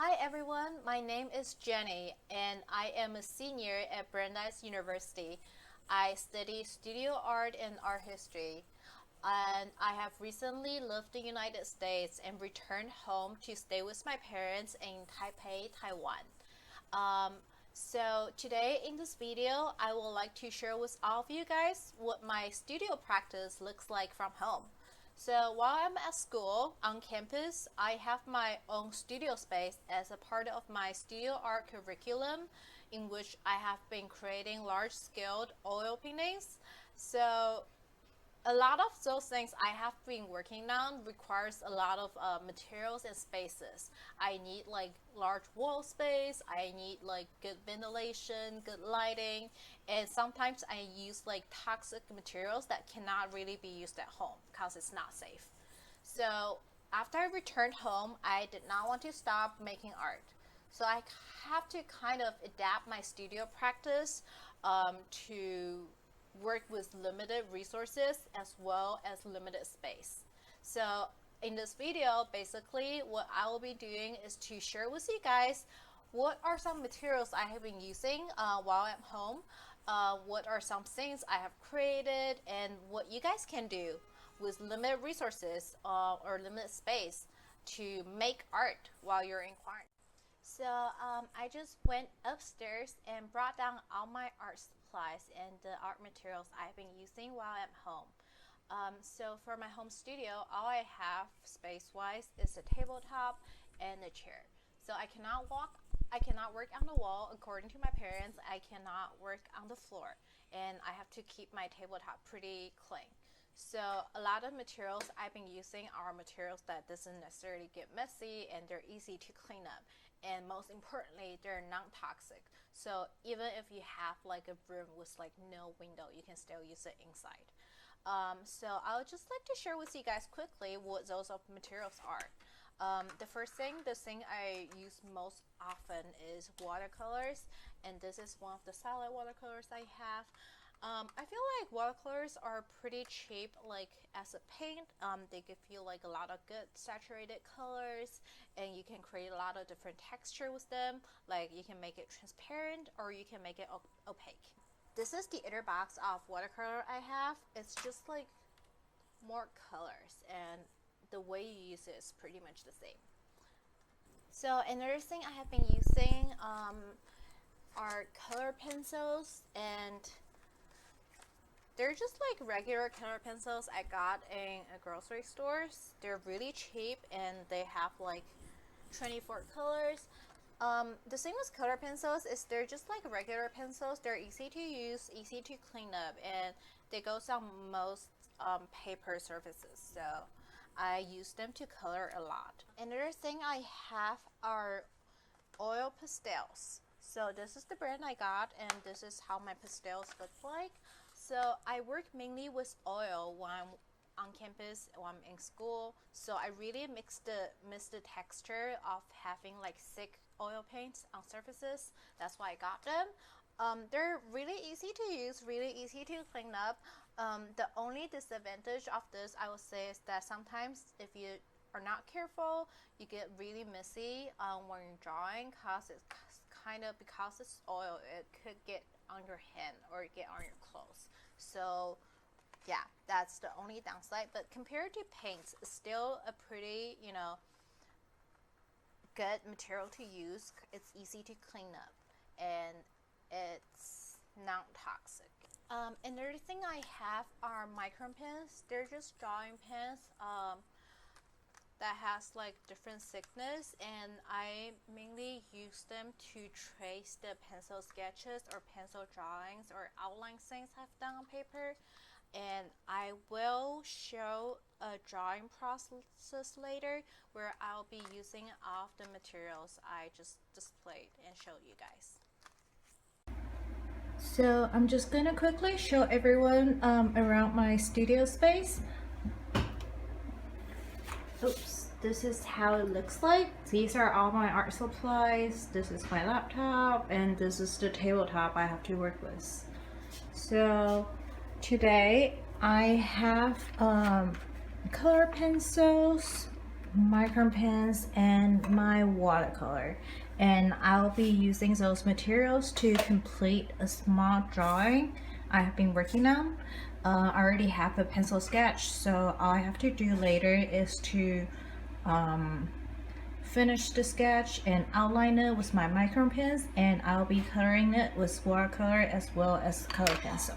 Hi everyone, my name is Jenny and I am a senior at Brandeis University. I study studio art and art history, and I have recently left the United States and returned home to stay with my parents in Taipei, Taiwan. Um, so today in this video, I would like to share with all of you guys what my studio practice looks like from home. So while I'm at school on campus, I have my own studio space as a part of my studio art curriculum, in which I have been creating large-scale oil paintings. So a lot of those things I have been working on requires a lot of materials and spaces. I need like large wall space, I need like good ventilation, good lighting, and sometimes I use like toxic materials that cannot really be used at home because it's not safe. So after I returned home, I did not want to stop making art. So I have to kind of adapt my studio practice to work with limited resources as well as limited space. So in this video, basically what I will be doing is to share with you guys what are some materials I have been using while I'm home, what are some things I have created, and what you guys can do with limited resources or limited space to make art while you're in quarantine. So I just went upstairs and brought down all my art supplies and the art materials I've been using while I'm home. So for my home studio, all I have space-wise is a tabletop and a chair. So I cannot work on the wall. According to my parents, I cannot work on the floor, and I have to keep my tabletop pretty clean. So a lot of materials I've been using are materials that doesn't necessarily get messy and they're easy to clean up. And most importantly, they're non-toxic. So even if you have like a room with like no window, you can still use it inside. So I would just like to share with you guys quickly what those of materials are. The thing I use most often is watercolors, and this is one of the solid watercolors I have. I feel like watercolors are pretty cheap, like as a paint. They give you like a lot of good saturated colors, and you can create a lot of different texture with them. Like you can make it transparent or you can make it opaque. This is the inner box of watercolor I have. It's just like more colors, and the way you use it is pretty much the same. So another thing I have been using are color pencils, and they're just like regular color pencils I got in a grocery store. They're really cheap and they have like 24 colors. The thing with color pencils is they're just like regular pencils. They're easy to use, easy to clean up, and they go on most paper surfaces. So I use them to color a lot. Another thing I have are oil pastels. So this is the brand I got, and this is how my pastels look like. So I work mainly with oil when I'm on campus, when I'm in school. So I really miss the texture of having like thick oil paints on surfaces. That's why I got them. They're really easy to use, really easy to clean up. The only disadvantage of this, I would say, is that sometimes if you are not careful, you get really messy when you're drawing, because it's oil, it could get on your hand or get on your clothes. So yeah, that's the only downside. But compared to paints, it's still a pretty, good material to use. It's easy to clean up and it's not toxic. Another thing I have are micro pens. They're just drawing pens that has like different thickness, and I mainly use them to trace the pencil sketches or pencil drawings or outline things I've done on paper. And I will show a drawing process later where I'll be using all of the materials I just displayed and showed you guys. So I'm just gonna quickly show everyone around my studio space. Oops, this is how it looks like. These are all my art supplies. This is my laptop, and this is the tabletop I have to work with. So today I have color pencils, micron pens and my watercolor, and I'll be using those materials to complete a small drawing I have been working on. I already have a pencil sketch, so all I have to do later is to finish the sketch and outline it with my micron pens, and I'll be coloring it with watercolor as well as color pencil.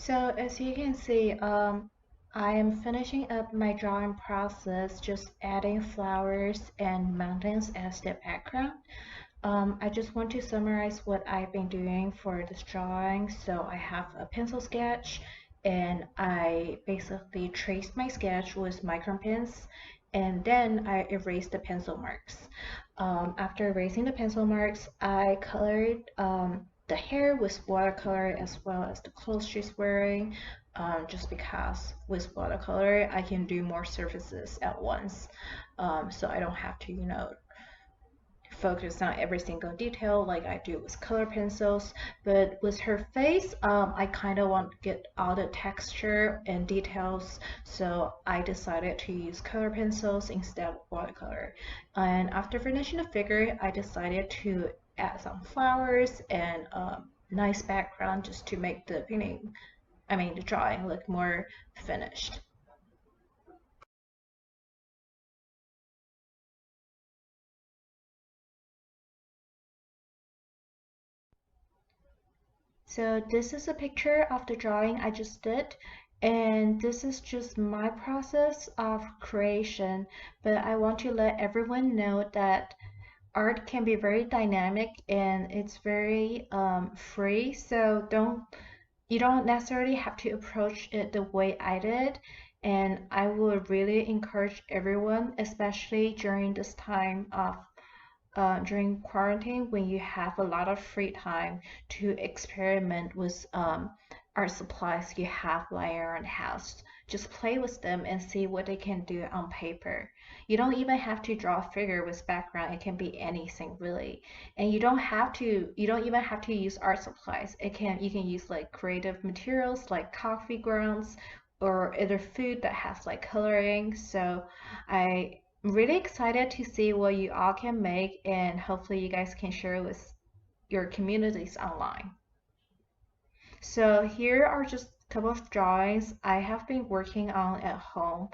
So as you can see, I am finishing up my drawing process, just adding flowers and mountains as the background. I just want to summarize what I've been doing for this drawing. So I have a pencil sketch and I basically traced my sketch with micron pens and then I erased the pencil marks. After erasing the pencil marks, I colored the hair with watercolor as well as the clothes she's wearing, just because with watercolor I can do more surfaces at once. So I don't have to, focus on every single detail like I do with color pencils. But with her face, I kind of want to get all the texture and details, so I decided to use color pencils instead of watercolor. And after finishing the figure, I decided to add some flowers and nice background just to make the painting, I mean the drawing, look more finished. So this is a picture of the drawing I just did, and this is just my process of creation, but I want to let everyone know that art can be very dynamic and it's very free, so you don't necessarily have to approach it the way I did. And I would really encourage everyone, especially during this time of during quarantine when you have a lot of free time, to experiment with art supplies you have lying around the house. Just play with them and see what they can do on paper. You don't even have to draw a figure with background. It can be anything really. And you don't even have to use art supplies. You can use like creative materials like coffee grounds or other food that has like coloring. So I really excited to see what you all can make, and hopefully you guys can share with your communities online. So here are just a couple of drawings I have been working on at home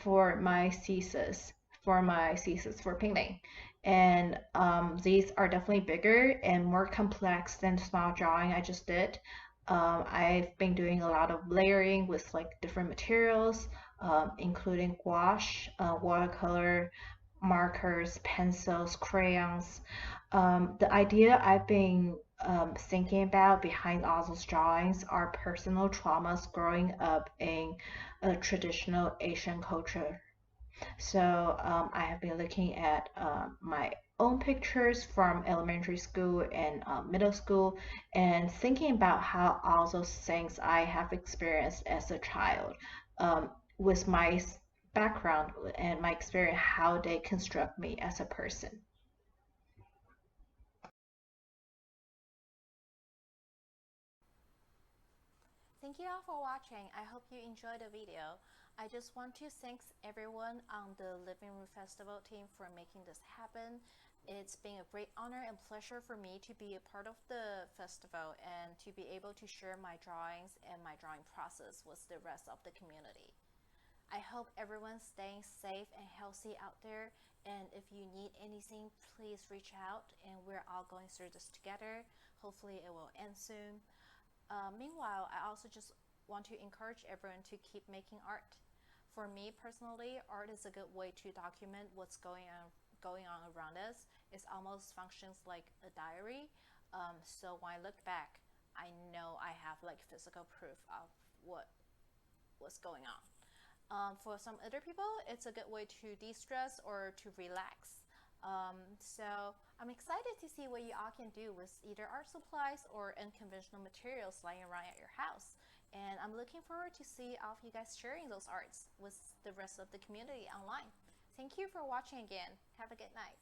for my thesis for painting. And these are definitely bigger and more complex than the small drawing I just did. I've been doing a lot of layering with like different materials, including gouache, watercolor, markers, pencils, crayons. The idea I've been thinking about behind all those drawings are personal traumas growing up in a traditional Asian culture. So I have been looking at my own pictures from elementary school and middle school and thinking about how all those things I have experienced as a child, with my background and my experience, how they construct me as a person. Thank you all for watching. I hope you enjoyed the video. I just want to thank everyone on the Living Room Festival team for making this happen. It's been a great honor and pleasure for me to be a part of the festival and to be able to share my drawings and my drawing process with the rest of the community. I hope everyone's staying safe and healthy out there. And if you need anything, please reach out. And we're all going through this together. Hopefully, it will end soon. Meanwhile, I also just want to encourage everyone to keep making art. For me personally, art is a good way to document what's going on around us. It almost functions like a diary. So when I look back, I know I have like physical proof of what's going on. For some other people, it's a good way to de-stress or to relax. So I'm excited to see what you all can do with either art supplies or unconventional materials lying around at your house. And I'm looking forward to see all of you guys sharing those arts with the rest of the community online. Thank you for watching again. Have a good night.